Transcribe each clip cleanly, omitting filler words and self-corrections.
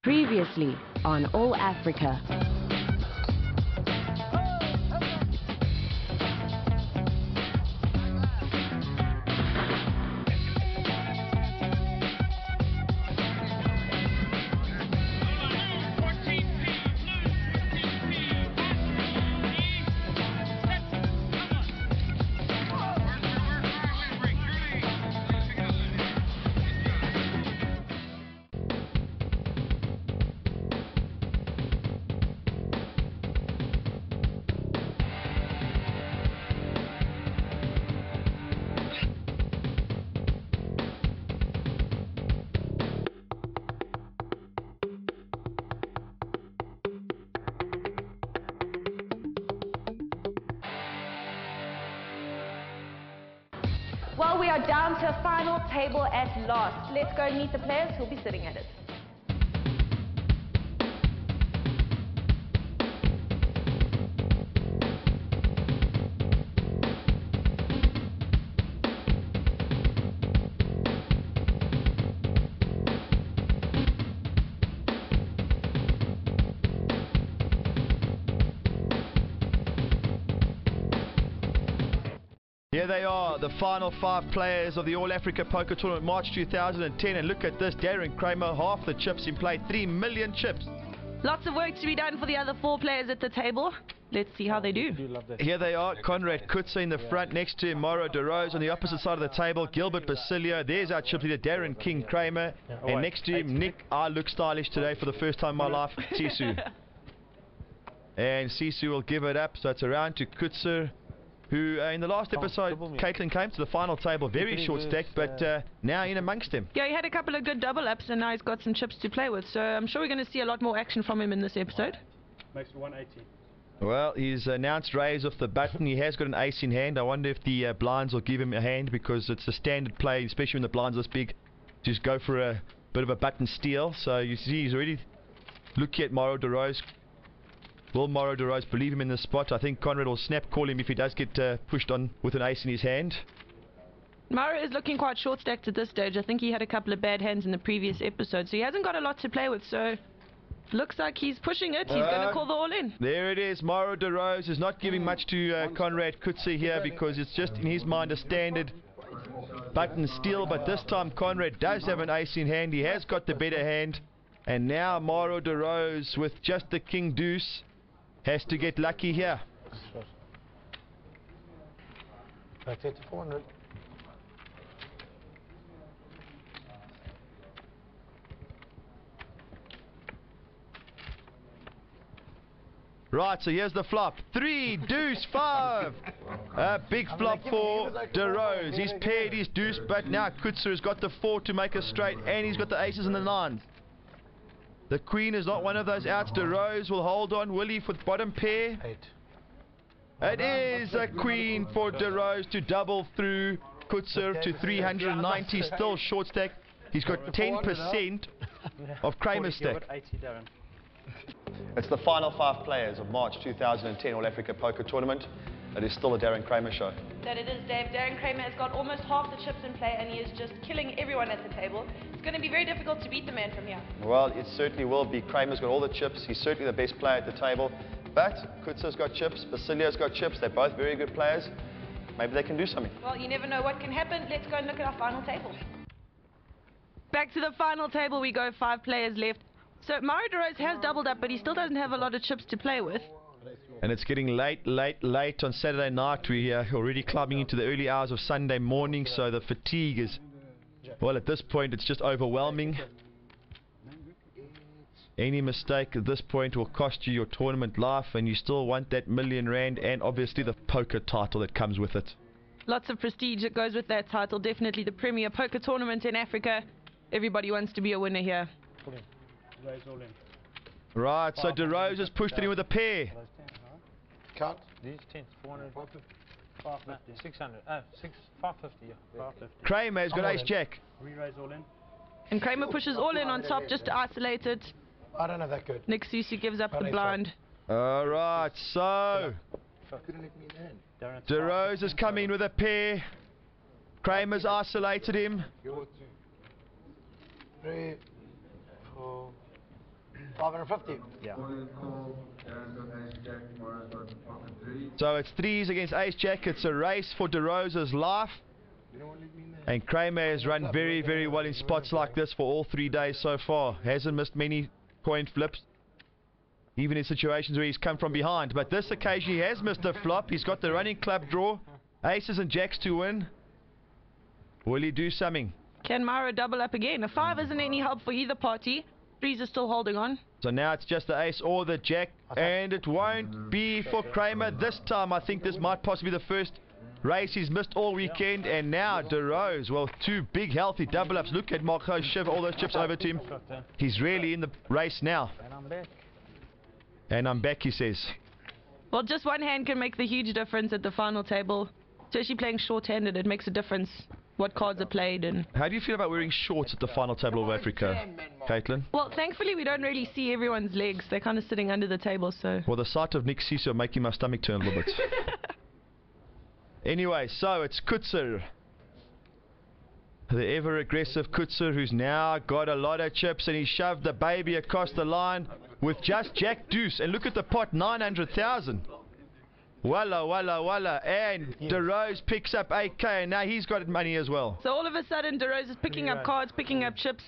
Previously on All Africa. Well, we are down to a final table at last. Let's go and meet the players who'll be sitting at it. Here they are, the final 5 players of the All Africa Poker Tournament March 2010, and look at this, Darren Kramer, half the chips in play, 3 million chips. Lots of work to be done for the other 4 players at the table. Let's see how they do. Here they are, Conrad Coetzer in the front, next to him Mauro on the opposite side of the table, Gilbert Basilio, there's our chip leader Darren King Kramer, and next to him Nick, I look stylish today for the first time in my life, Sisu. And Sisu will give it up, so it's around to Coetzer, who in the last episode, Caitlin came to the final table, very short stack, but now in amongst them. Yeah, he had a couple of good double ups and now he's got some chips to play with, so I'm sure we're going to see a lot more action from him in this episode. Makes 180. Well, he's announced raise off the button. He has got an ace in hand. I wonder if the blinds will give him a hand, because it's a standard play, especially when the blinds are this big, just go for a bit of a button steal. So you see he's already looking at Mauro de Rose. Will Mauro de Rose believe him in the spot? I think Conrad will snap call him if he does get pushed on with an ace in his hand. Mauro is looking quite short stacked at this stage. I think he had a couple of bad hands in the previous episode, so he hasn't got a lot to play with, so looks like he's pushing it. He's going to call the all in. There it is. Mauro de Rose is not giving much to Conrad Coetzer here, because it's just in his mind a standard button steal, but this time Conrad does have an ace in hand. He has got the better hand, and now Mauro de Rose with just the king deuce has to get lucky here. Back to 400. Right, so here's the flop. 3, deuce, 5. A big flop for de Rose. He's paired his deuce, but now Coetzer has got the 4 to make a straight, and he's got the aces and the 9s. The queen is not one of those outs. De Rose will hold on. Will he for the bottom pair? 8. It is a queen for de Rose to double through Coetzer to 390. Still short stack. He's got 10% of Kramer's stack. It's the final 5 players of March 2010 All Africa Poker Tournament. It is still the Darren Kramer show. That it is, Dave. Darren Kramer has got almost half the chips in play and he is just killing everyone at the table. It's going to be very difficult to beat the man from here. Well, it certainly will be. Kramer's got all the chips. He's certainly the best player at the table. But Coetzer's got chips. Basilio's got chips. They're both very good players. Maybe they can do something. Well, you never know what can happen. Let's go and look at our final table. Back to the final table we go. 5 players left. So Mauro de Rose has doubled up, but he still doesn't have a lot of chips to play with. And it's getting late on Saturday night. We're already climbing into the early hours of Sunday morning, so the fatigue is, well, at this point it's just overwhelming. Any mistake at this point will cost you your tournament life, and you still want that R1,000,000 and obviously the poker title that comes with it. Lots of prestige that goes with that title. Definitely the premier poker tournament in Africa. Everybody wants to be a winner here. Right, so de Rose has pushed it in with a pair. Cut. These 10s, 400, 550, 600, 550, yeah, 550. Kramer has got ace jack. Re-raise all in. And Kramer pushes all in on top just to isolate it. I don't know that good. Nick Susu gives up the blind. Alright, so de Rose has come in with a pair. Kramer's isolated him. 3, 4, 550. Yeah. So it's threes against ace jack. It's a race for De Rosa's life. And Kramer has run very, very well in spots like this for all 3 days so far. Hasn't missed many coin flips, even in situations where he's come from behind. But this occasion he has missed a flop. He's got the running club draw, aces and jacks to win. Will he do something? Can Mauro double up again? A 5 isn't any help for either party. Threes are still holding on. So now it's just the ace or the jack, and it won't be for Kramer this time. I think this might possibly be the first race he's missed all weekend. And now De Rose, well, 2 big healthy double ups. Look at Mauro shift all those chips over to him. He's really in the race now. And I'm back. And I'm back, he says. Well, just one hand can make the huge difference at the final table. Especially playing short-handed, it makes a difference what cards are played. And How do you feel about wearing shorts at the final table of Africa, Caitlin? well, thankfully we don't really see everyone's legs. They're kind of sitting under the table, so. Well, the sight of Nick Ciso making my stomach turn a little bit. Anyway, so it's Coetzer, the ever-aggressive Coetzer, who's now got a lot of chips, and he shoved the baby across the line with just jack deuce. And look at the pot, 900,000. Walla, walla, walla. And De Rose picks up 8K, and now he's got money as well. So all of a sudden, De Rose is picking up cards, picking up chips.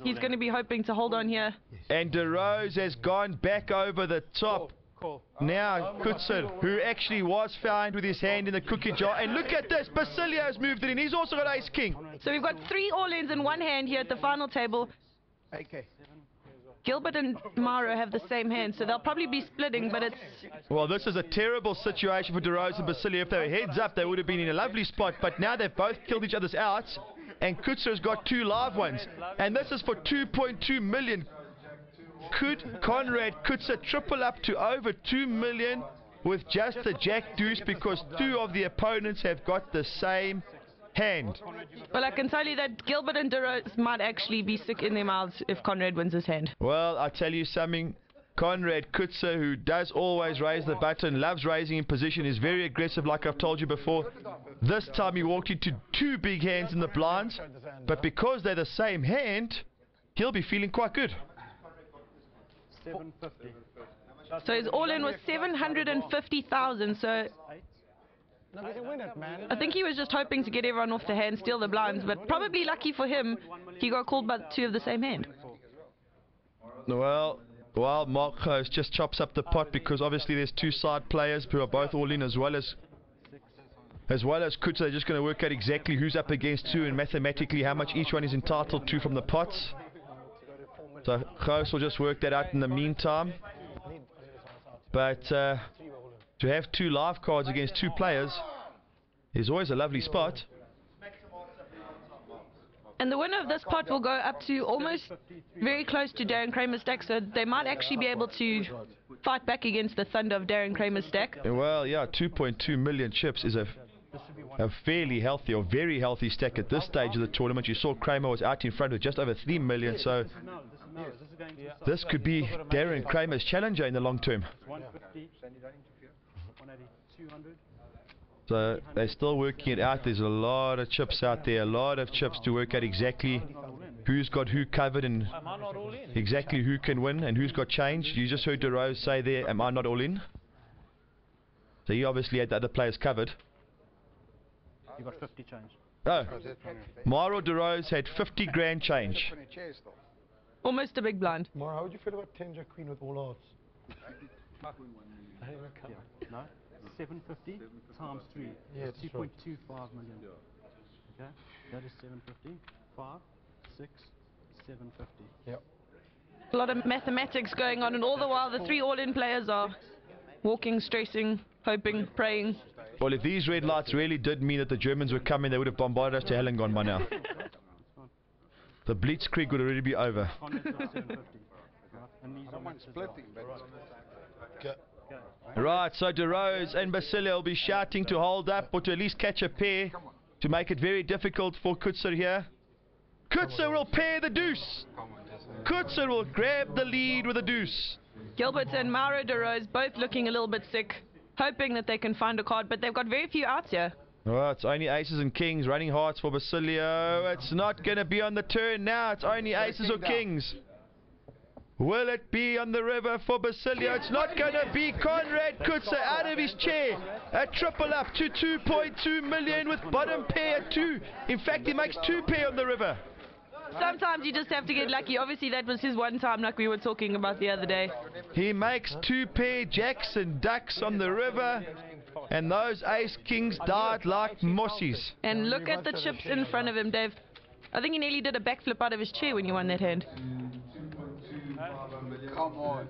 He's going to be hoping to hold on here. And De Rose has gone back over the top. Cool. Now Coetzer, who actually was found with his hand in the cookie jar. And look at this, Basilio's moved it in. He's also got ace king. So we've got 3 all-ins in one hand here at the final table. Gilbert and Mauro have the same hand, so they'll probably be splitting, but it's... Well, this is a terrible situation for De Rose and Basilio. If they were heads up, they would have been in a lovely spot. But now they've both killed each other's outs, and Coetzer's got 2 live ones. And this is for 2.2 million. Could Conrad Coetzer triple up to over 2 million with just the jack deuce, because 2 of the opponents have got the same hand? Well, I can tell you that Gilbert and De Rose might actually be sick in their mouths if Conrad wins his hand. Well, I tell you something. Conrad Coetzer, who does always raise the button, loves raising in position, is very aggressive like I've told you before. This time he walked into 2 big hands in the blinds, but because they're the same hand, he'll be feeling quite good. 750. So his all-in was 750,000, so No, we can win it, man. I think he was just hoping to get everyone off the hand, steal the blinds, but probably lucky for him, he got called by 2 of the same hand. Well, Marcos just chops up the pot, because obviously there's 2 side players who are both all in, as well as Coetzer. They're just going to work out exactly who's up against 2 and mathematically how much each one is entitled to from the pots. So Gous will just work that out in the meantime. But to have 2 live cards against 2 players is always a lovely spot. And the winner of this pot will go up to almost very close to Darren Kramer's stack, so they might actually be able to fight back against the thunder of Darren Kramer's stack. Well, yeah, 2.2 million chips is a fairly healthy or very healthy stack at this stage of the tournament. You saw Kramer was out in front with just over 3 million, so this could be Darren Kramer's challenger in the long term. 150, 180, 200. So they're still working it out. There's a lot of chips out there, a lot of chips to work out exactly who's got who covered and Am I not all in? exactly who can win and who's got change. You just heard De Rose say there, am I not all in? So he obviously had the other players covered. You got 50 change. Oh, Mauro De Rose had 50 grand change. Almost a big blind. Mauro, how would you feel about 10 Jack Queen with all odds? No? 750 times 3. Yeah, That's it's short. 2.25 million. Okay? That is 750. 5, 6, 750. Yep. A lot of mathematics going on, and all the while the 3 all-in players are walking, stressing, hoping, praying. Well, if these red lights really did mean that the Germans were coming, they would have bombarded us to hell and gone by now. The Blitzkrieg would already be over. Conrad's got 750. Right? And these are matches as well. Okay. Right, so De Rose and Basilio will be shouting to hold up or to at least catch a pair to make it very difficult for Coetzer here. Coetzer will pair the deuce. Coetzer will grab the lead with a deuce. Gilbert and Mauro De Rose both looking a little bit sick, hoping that they can find a card, but they've got very few outs here. Oh, it's only aces and kings, running hearts for Basilio. It's not going to be on the turn now. It's only aces or kings. Will it be on the river for Basilio? It's not going to be. Conrad Coetzer out of his chair. A triple up to 2.2 million with bottom pair at 2. In fact, he makes 2 pair on the river. Sometimes you just have to get lucky. Obviously, that was his one time, like we were talking about the other day. He makes 2 pair jacks and ducks on the river. And those ace kings died like mossies. And look at the chips in front of him, Dave. I think he nearly did a backflip out of his chair when he won that hand. Come on.